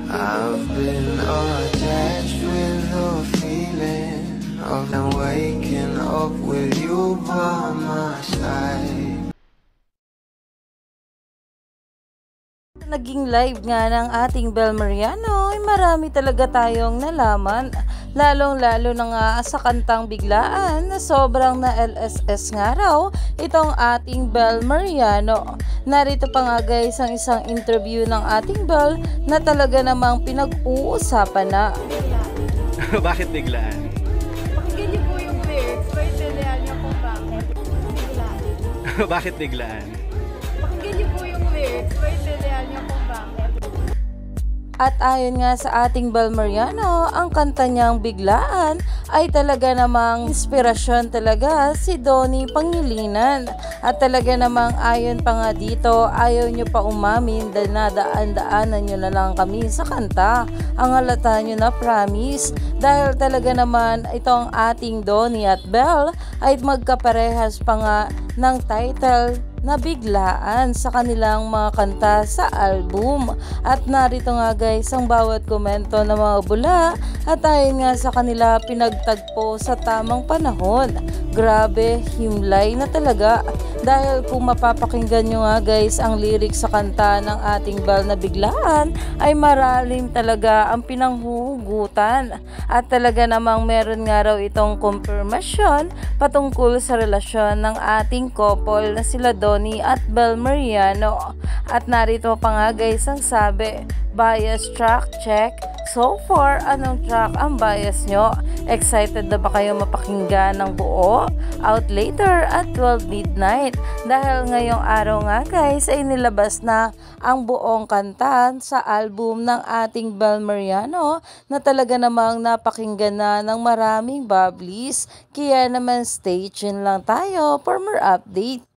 I've been attached with the feeling of waking up with you by my side. Naging live nga ng ating Bel Mariano ay marami talaga tayong nalaman, lalong-lalo na nga sa kantang Biglaan na sobrang na LSS nga raw itong ating Bel Mariano. Narito pa nga guys ang isang interview ng ating Bel na talaga namang pinag-uusapan na. Bakit biglaan? Pakinggan niyo po yung lyrics, maintindihan niyo kung bakit biglaan. Bakit biglaan? Pakinggan niyo po yung lyrics, maintindihan niyo kung bakit. At ayon nga sa ating Bel Mariano, ang kanta niyang Biglaan ay talaga namang inspirasyon talaga si Donnie Pangilinan. At talaga namang ayon pa nga dito, ayaw niyo pa umamin dahil nadaan-daanan niyo na lang kami sa kanta. Ang halata niyo na promise dahil talaga naman itong ating Donnie at Bel ay magkaparehas pa nga ng title na Biglaan sa kanilang mga kanta sa album. At narito nga guys ang bawat komento ng mga bula at ayon nga sa kanila pinagtagpo sa tamang panahon. Grabe, himlay na talaga. Dahil kung mapapakinggan nyo nga guys ang lyrics sa kanta ng ating Bel na Biglaan ay maralim talaga ang pinanghuhugutan. At talaga namang meron nga raw itong confirmation patungkol sa relasyon ng ating couple na sila Donnie at Bel Mariano. At narito pa nga guys ang sabi, bias track check. So far, anong track ang bias nyo? Excited na ba kayo mapakinggan ng buo? Out later at 12 midnight. Dahil ngayong araw nga guys ay nilabas na ang buong kanta sa album ng ating Bel Mariano na talaga namang napakinggan na ng maraming bubblies. Kaya naman stay tuned lang tayo for more update.